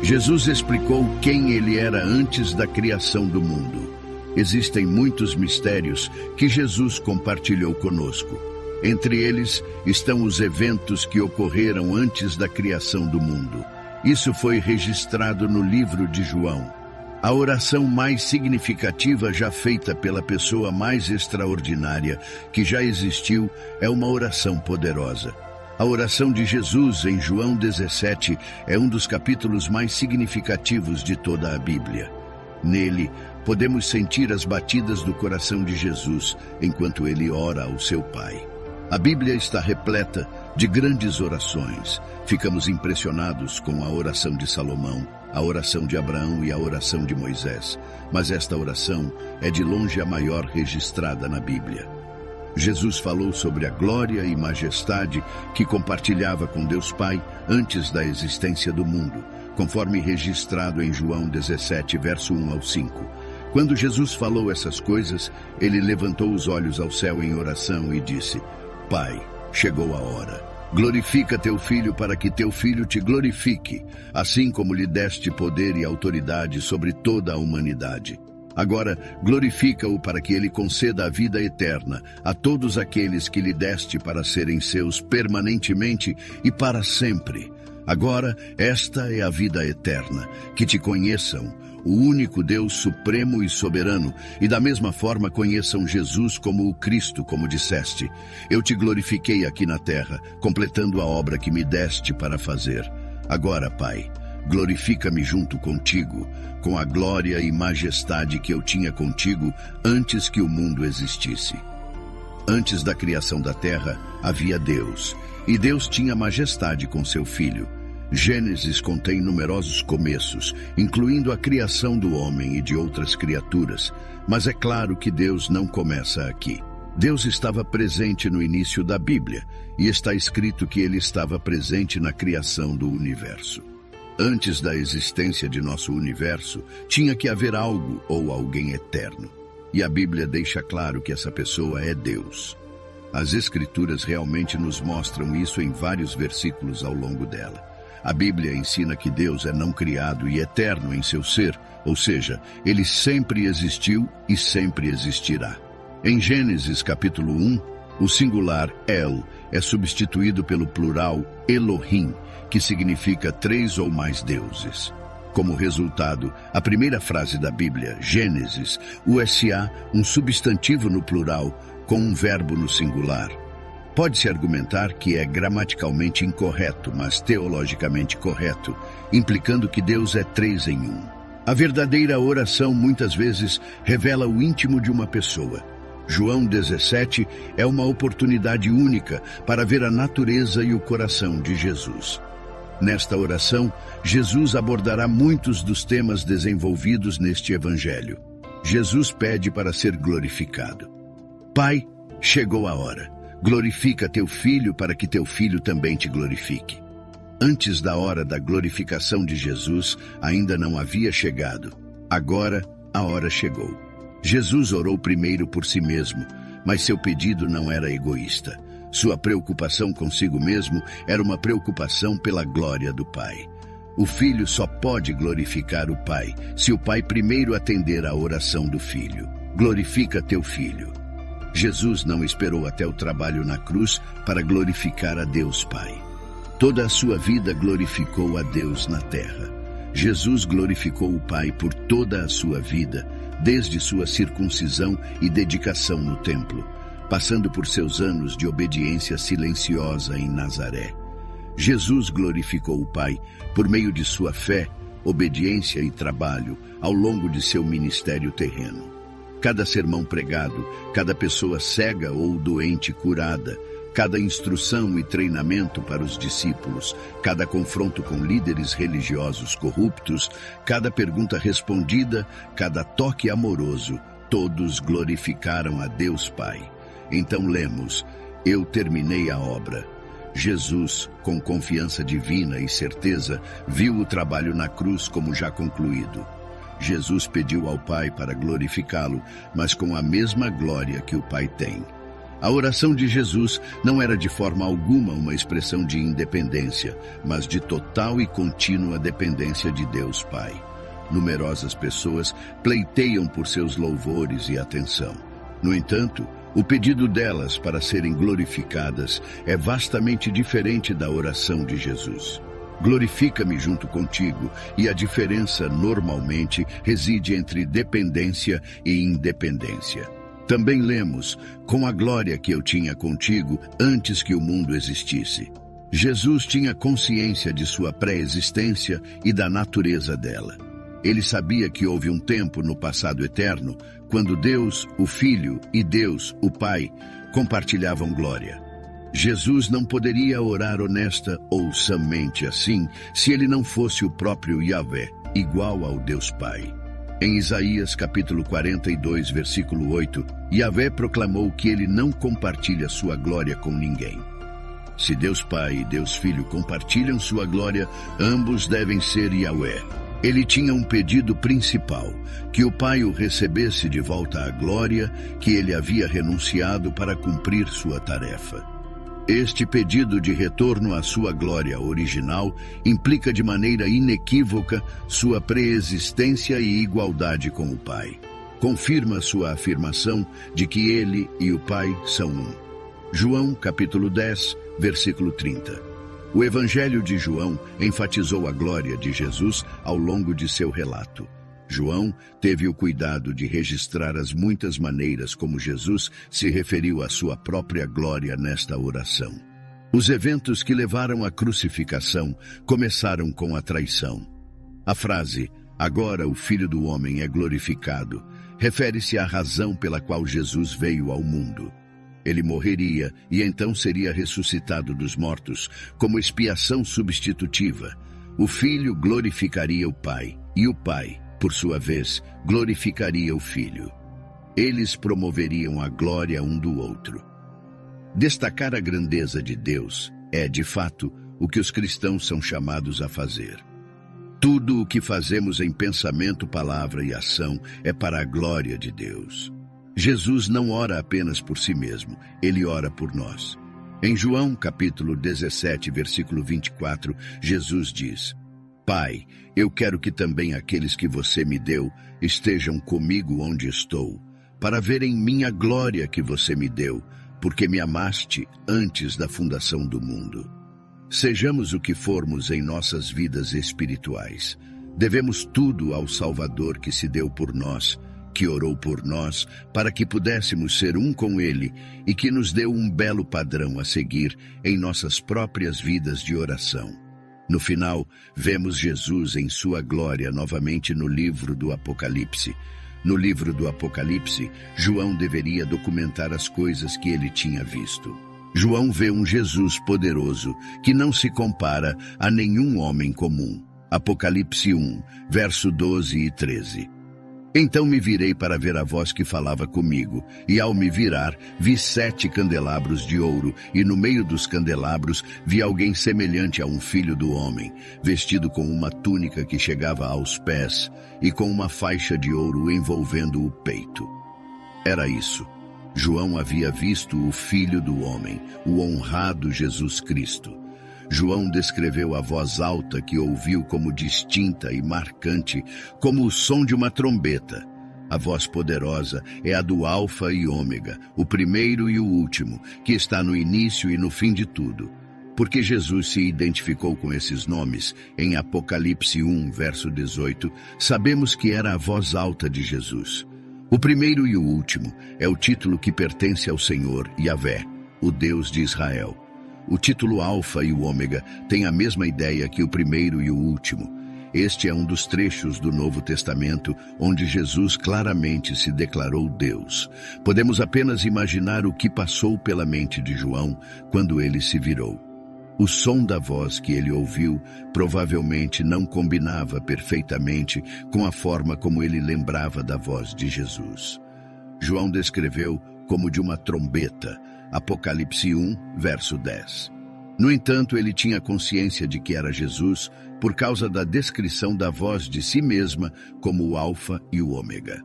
Jesus explicou quem ele era antes da criação do mundo. Existem muitos mistérios que Jesus compartilhou conosco. Entre eles estão os eventos que ocorreram antes da criação do mundo. Isso foi registrado no livro de João. A oração mais significativa já feita pela pessoa mais extraordinária que já existiu é uma oração poderosa. A oração de Jesus em João 17 é um dos capítulos mais significativos de toda a Bíblia. Nele, podemos sentir as batidas do coração de Jesus enquanto ele ora ao seu Pai. A Bíblia está repleta de grandes orações. Ficamos impressionados com a oração de Salomão, a oração de Abraão e a oração de Moisés. Mas esta oração é de longe a maior registrada na Bíblia. Jesus falou sobre a glória e majestade que compartilhava com Deus Pai antes da existência do mundo, conforme registrado em João 17, verso 1 ao 5. Quando Jesus falou essas coisas, ele levantou os olhos ao céu em oração e disse: Pai, chegou a hora. Glorifica teu Filho para que teu Filho te glorifique, assim como lhe deste poder e autoridade sobre toda a humanidade. Agora, glorifica-o para que ele conceda a vida eterna a todos aqueles que lhe deste para serem seus permanentemente e para sempre. Agora, esta é a vida eterna, que te conheçam, o único Deus supremo e soberano, e da mesma forma conheçam Jesus como o Cristo, como disseste. Eu te glorifiquei aqui na terra, completando a obra que me deste para fazer. Agora, Pai, glorifica-me junto contigo, com a glória e majestade que eu tinha contigo antes que o mundo existisse. Antes da criação da terra, havia Deus, e Deus tinha majestade com seu Filho. Gênesis contém numerosos começos, incluindo a criação do homem e de outras criaturas, mas é claro que Deus não começa aqui. Deus estava presente no início da Bíblia, e está escrito que ele estava presente na criação do universo. Antes da existência de nosso universo, tinha que haver algo ou alguém eterno. E a Bíblia deixa claro que essa pessoa é Deus. As Escrituras realmente nos mostram isso em vários versículos ao longo dela. A Bíblia ensina que Deus é não criado e eterno em seu ser, ou seja, ele sempre existiu e sempre existirá. Em Gênesis capítulo 1, o singular El é substituído pelo plural Elohim, que significa 3 ou mais deuses. Como resultado, a primeira frase da Bíblia, Gênesis, usa um substantivo no plural com um verbo no singular. Pode-se argumentar que é gramaticalmente incorreto, mas teologicamente correto, implicando que Deus é 3 em 1. A verdadeira oração muitas vezes revela o íntimo de uma pessoa. João 17 é uma oportunidade única para ver a natureza e o coração de Jesus. Nesta oração, Jesus abordará muitos dos temas desenvolvidos neste evangelho. Jesus pede para ser glorificado. Pai, chegou a hora. Glorifica teu Filho para que teu Filho também te glorifique. Antes da hora da glorificação de Jesus, ainda não havia chegado. Agora, a hora chegou. Jesus orou primeiro por si mesmo, mas seu pedido não era egoísta. Sua preocupação consigo mesmo era uma preocupação pela glória do Pai. O Filho só pode glorificar o Pai se o Pai primeiro atender à oração do Filho. Glorifica teu Filho. Jesus não esperou até o trabalho na cruz para glorificar a Deus Pai. Toda a sua vida glorificou a Deus na terra. Jesus glorificou o Pai por toda a sua vida, desde sua circuncisão e dedicação no templo, passando por seus anos de obediência silenciosa em Nazaré. Jesus glorificou o Pai por meio de sua fé, obediência e trabalho ao longo de seu ministério terreno. Cada sermão pregado, cada pessoa cega ou doente curada, cada instrução e treinamento para os discípulos, cada confronto com líderes religiosos corruptos, cada pergunta respondida, cada toque amoroso, todos glorificaram a Deus Pai. Então lemos: eu terminei a obra. Jesus, com confiança divina e certeza, viu o trabalho na cruz como já concluído. Jesus pediu ao Pai para glorificá-lo, mas com a mesma glória que o Pai tem. A oração de Jesus não era de forma alguma uma expressão de independência, mas de total e contínua dependência de Deus Pai. Numerosas pessoas pleiteiam por seus louvores e atenção. No entanto, o pedido delas para serem glorificadas é vastamente diferente da oração de Jesus. Glorifica-me junto contigo, e a diferença normalmente reside entre dependência e independência. Também lemos, com a glória que eu tinha contigo antes que o mundo existisse. Jesus tinha consciência de sua pré-existência e da natureza dela. Ele sabia que houve um tempo no passado eterno, quando Deus, o Filho, e Deus, o Pai, compartilhavam glória. Jesus não poderia orar honesta ou somente assim, se ele não fosse o próprio Yahvé, igual ao Deus Pai. Em Isaías capítulo 42, versículo 8, Yahvé proclamou que ele não compartilha sua glória com ninguém. Se Deus Pai e Deus Filho compartilham sua glória, ambos devem ser Yahvé. Ele tinha um pedido principal, que o Pai o recebesse de volta à glória que ele havia renunciado para cumprir sua tarefa. Este pedido de retorno à sua glória original implica de maneira inequívoca sua preexistência e igualdade com o Pai. Confirma sua afirmação de que ele e o Pai são um. João, capítulo 10, versículo 30. O Evangelho de João enfatizou a glória de Jesus ao longo de seu relato. João teve o cuidado de registrar as muitas maneiras como Jesus se referiu à sua própria glória nesta oração. Os eventos que levaram à crucificação começaram com a traição. A frase, "Agora o Filho do Homem é glorificado", refere-se à razão pela qual Jesus veio ao mundo. Ele morreria e então seria ressuscitado dos mortos, como expiação substitutiva. O Filho glorificaria o Pai, e o Pai, por sua vez, glorificaria o Filho. Eles promoveriam a glória um do outro. Destacar a grandeza de Deus é, de fato, o que os cristãos são chamados a fazer. Tudo o que fazemos em pensamento, palavra e ação é para a glória de Deus. Jesus não ora apenas por si mesmo, ele ora por nós. Em João, capítulo 17, versículo 24, Jesus diz: Pai, eu quero que também aqueles que você me deu estejam comigo onde estou, para verem minha glória que você me deu, porque me amaste antes da fundação do mundo. Sejamos o que formos em nossas vidas espirituais. Devemos tudo ao Salvador que se deu por nós, que orou por nós, para que pudéssemos ser um com Ele e que nos deu um belo padrão a seguir em nossas próprias vidas de oração. No final, vemos Jesus em sua glória novamente no livro do Apocalipse. No livro do Apocalipse, João deveria documentar as coisas que ele tinha visto. João vê um Jesus poderoso que não se compara a nenhum homem comum. Apocalipse 1, verso 12 e 13. Então me virei para ver a voz que falava comigo, e ao me virar, vi 7 candelabros de ouro, e no meio dos candelabros vi alguém semelhante a um filho do homem, vestido com uma túnica que chegava aos pés, e com uma faixa de ouro envolvendo o peito. Era isso. João havia visto o Filho do Homem, o honrado Jesus Cristo. João descreveu a voz alta que ouviu como distinta e marcante, como o som de uma trombeta. A voz poderosa é a do Alfa e Ômega, o primeiro e o último, que está no início e no fim de tudo. Porque Jesus se identificou com esses nomes, em Apocalipse 1, verso 18, sabemos que era a voz alta de Jesus. O primeiro e o último é o título que pertence ao Senhor, Yahvé, o Deus de Israel. O título Alfa e o Ômega tem a mesma ideia que o primeiro e o último. Este é um dos trechos do Novo Testamento onde Jesus claramente se declarou Deus. Podemos apenas imaginar o que passou pela mente de João quando ele se virou. O som da voz que ele ouviu provavelmente não combinava perfeitamente com a forma como ele lembrava da voz de Jesus. João descreveu como de uma trombeta, Apocalipse 1, verso 10. No entanto, ele tinha consciência de que era Jesus por causa da descrição da voz de si mesma como o Alfa e o Ômega.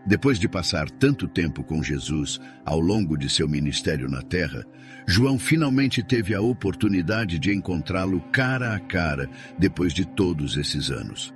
Depois de passar tanto tempo com Jesus ao longo de seu ministério na terra, João finalmente teve a oportunidade de encontrá-lo cara a cara depois de todos esses anos.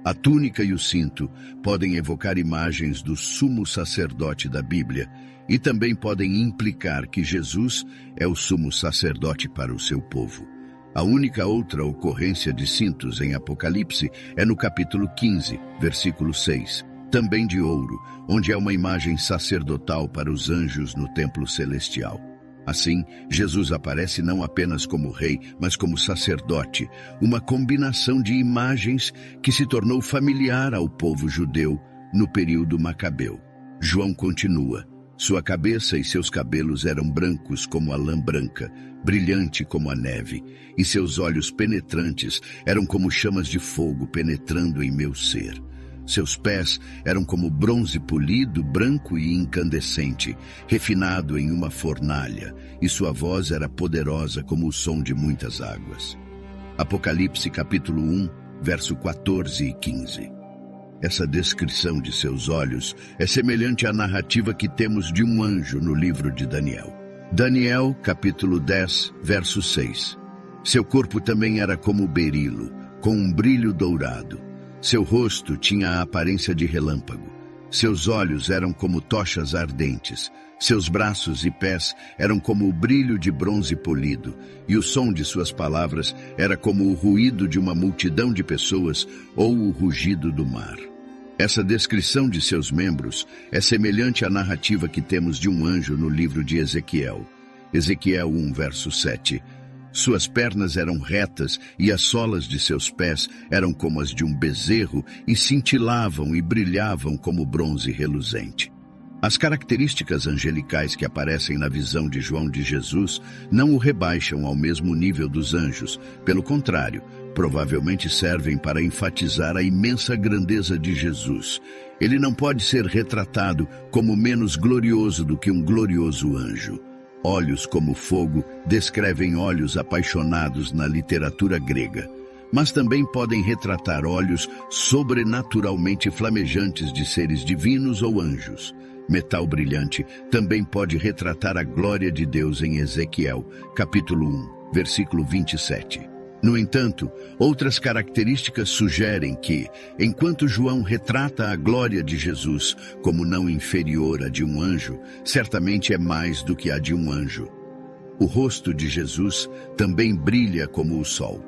A túnica e o cinto podem evocar imagens do sumo sacerdote da Bíblia e também podem implicar que Jesus é o sumo sacerdote para o seu povo. A única outra ocorrência de cintos em Apocalipse é no capítulo 15, versículo 6. Também de ouro, onde é uma imagem sacerdotal para os anjos no templo celestial. Assim, Jesus aparece não apenas como rei, mas como sacerdote, uma combinação de imagens que se tornou familiar ao povo judeu no período macabeu. João continua: sua cabeça e seus cabelos eram brancos como a lã branca, brilhante como a neve, e seus olhos penetrantes eram como chamas de fogo penetrando em meu ser. Seus pés eram como bronze polido, branco e incandescente, refinado em uma fornalha, e sua voz era poderosa como o som de muitas águas. Apocalipse capítulo 1, verso 14 e 15. Essa descrição de seus olhos é semelhante à narrativa que temos de um anjo no livro de Daniel. Daniel, capítulo 10, verso 6. Seu corpo também era como berilo, com um brilho dourado. Seu rosto tinha a aparência de relâmpago. Seus olhos eram como tochas ardentes. Seus braços e pés eram como o brilho de bronze polido, e o som de suas palavras era como o ruído de uma multidão de pessoas ou o rugido do mar. Essa descrição de seus membros é semelhante à narrativa que temos de um anjo no livro de Ezequiel. Ezequiel 1, verso 7. Suas pernas eram retas e as solas de seus pés eram como as de um bezerro e cintilavam e brilhavam como bronze reluzente. As características angelicais que aparecem na visão de João de Jesus não o rebaixam ao mesmo nível dos anjos. Pelo contrário, provavelmente servem para enfatizar a imensa grandeza de Jesus. Ele não pode ser retratado como menos glorioso do que um glorioso anjo. Olhos como fogo descrevem olhos apaixonados na literatura grega, mas também podem retratar olhos sobrenaturalmente flamejantes de seres divinos ou anjos. Metal brilhante também pode retratar a glória de Deus em Ezequiel, capítulo 1, versículo 27. No entanto, outras características sugerem que, enquanto João retrata a glória de Jesus como não inferior à de um anjo, certamente é mais do que a de um anjo. O rosto de Jesus também brilha como o sol.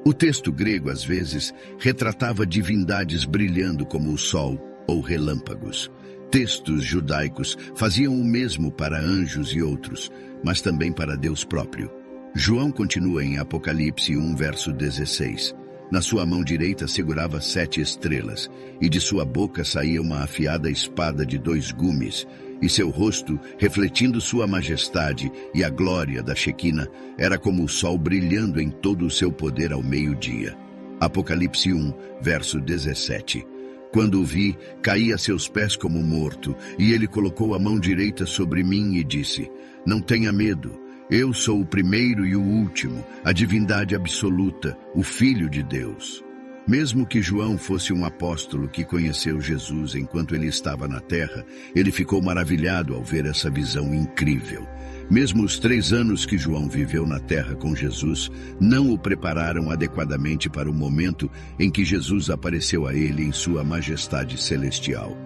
O texto grego, às vezes, retratava divindades brilhando como o sol ou relâmpagos. Textos judaicos faziam o mesmo para anjos e outros, mas também para Deus próprio. João continua em Apocalipse 1, verso 16. Na sua mão direita segurava 7 estrelas, e de sua boca saía uma afiada espada de 2 gumes, e seu rosto, refletindo sua majestade e a glória da Shequina, era como o sol brilhando em todo o seu poder ao meio-dia. Apocalipse 1, verso 17. Quando o vi, caí a seus pés como morto, e ele colocou a mão direita sobre mim e disse: não tenha medo. Eu sou o primeiro e o último, a divindade absoluta, o Filho de Deus. Mesmo que João fosse um apóstolo que conheceu Jesus enquanto ele estava na terra, ele ficou maravilhado ao ver essa visão incrível. Mesmo os 3 anos que João viveu na terra com Jesus não o prepararam adequadamente para o momento em que Jesus apareceu a ele em sua majestade celestial.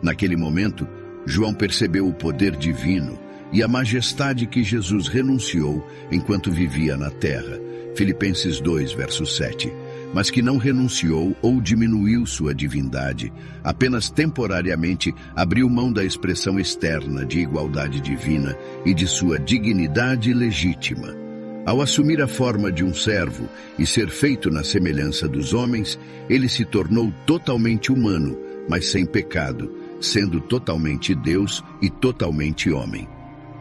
Naquele momento, João percebeu o poder divino e a majestade que Jesus renunciou enquanto vivia na terra. Filipenses 2, verso 7. Mas que não renunciou ou diminuiu sua divindade, apenas temporariamente abriu mão da expressão externa de igualdade divina e de sua dignidade legítima. Ao assumir a forma de um servo e ser feito na semelhança dos homens, ele se tornou totalmente humano, mas sem pecado, sendo totalmente Deus e totalmente homem.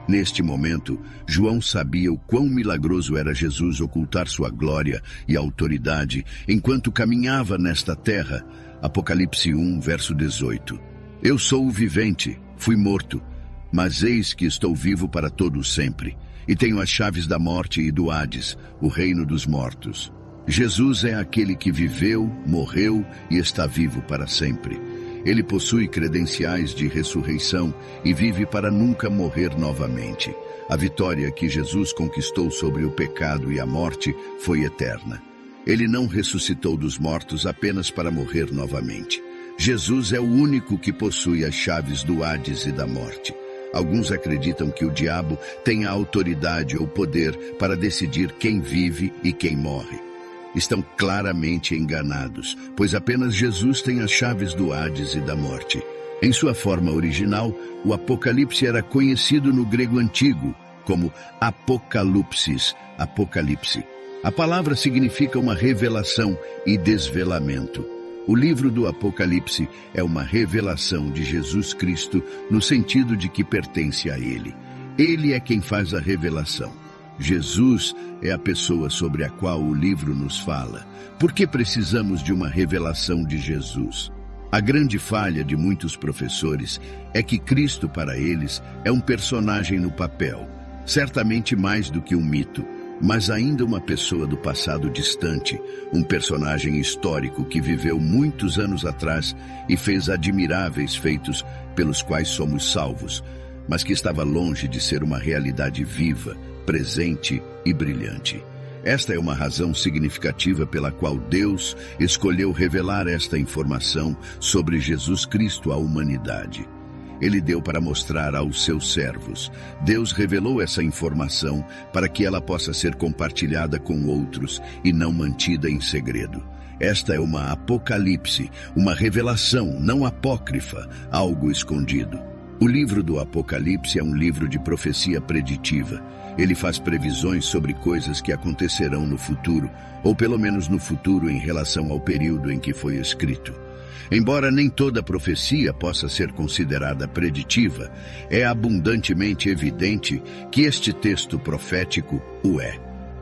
Neste momento, João sabia o quão milagroso era Jesus ocultar sua glória e autoridade enquanto caminhava nesta terra. Apocalipse 1, verso 18. Eu sou o vivente, fui morto, mas eis que estou vivo para todo sempre, e tenho as chaves da morte e do Hades, o reino dos mortos. Jesus é aquele que viveu, morreu e está vivo para sempre. Ele possui credenciais de ressurreição e vive para nunca morrer novamente. A vitória que Jesus conquistou sobre o pecado e a morte foi eterna. Ele não ressuscitou dos mortos apenas para morrer novamente. Jesus é o único que possui as chaves do Hades e da morte. Alguns acreditam que o diabo tem a autoridade ou poder para decidir quem vive e quem morre. Estão claramente enganados, pois apenas Jesus tem as chaves do Hades e da morte. Em sua forma original, o Apocalipse era conhecido no grego antigo como Apocalipsis, Apocalipse. A palavra significa uma revelação e desvelamento. O livro do Apocalipse é uma revelação de Jesus Cristo no sentido de que pertence a Ele. Ele é quem faz a revelação. Jesus é a pessoa sobre a qual o livro nos fala. Por que precisamos de uma revelação de Jesus? A grande falha de muitos professores é que Cristo, para eles, é um personagem no papel, certamente mais do que um mito, mas ainda uma pessoa do passado distante, um personagem histórico que viveu muitos anos atrás e fez admiráveis feitos pelos quais somos salvos, mas que estava longe de ser uma realidade viva, presente e brilhante. Esta é uma razão significativa pela qual Deus escolheu revelar esta informação sobre Jesus Cristo à humanidade. Ele deu para mostrar aos seus servos. Deus revelou essa informação para que ela possa ser compartilhada com outros e não mantida em segredo. Esta é uma apocalipse, uma revelação não apócrifa, algo escondido. O livro do Apocalipse é um livro de profecia preditiva. Ele faz previsões sobre coisas que acontecerão no futuro, ou pelo menos no futuro em relação ao período em que foi escrito. Embora nem toda profecia possa ser considerada preditiva, é abundantemente evidente que este texto profético o é.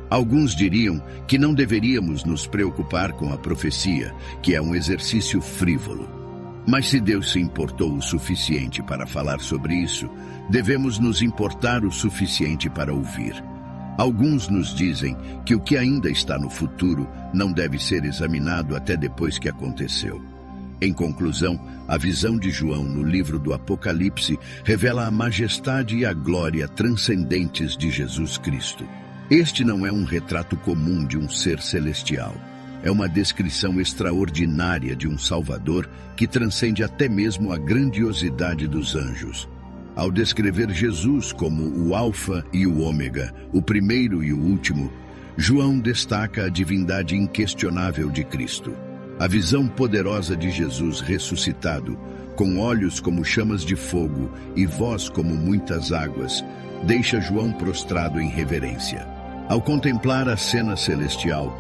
Alguns diriam que não deveríamos nos preocupar com a profecia, que é um exercício frívolo. Mas se Deus se importou o suficiente para falar sobre isso, devemos nos importar o suficiente para ouvir. Alguns nos dizem que o que ainda está no futuro não deve ser examinado até depois que aconteceu. Em conclusão, a visão de João no livro do Apocalipse revela a majestade e a glória transcendentes de Jesus Cristo. Este não é um retrato comum de um ser celestial. É uma descrição extraordinária de um Salvador que transcende até mesmo a grandiosidade dos anjos. Ao descrever Jesus como o Alfa e o Ômega, o primeiro e o último, João destaca a divindade inquestionável de Cristo. A visão poderosa de Jesus ressuscitado, com olhos como chamas de fogo e voz como muitas águas, deixa João prostrado em reverência. Ao contemplar a cena celestial,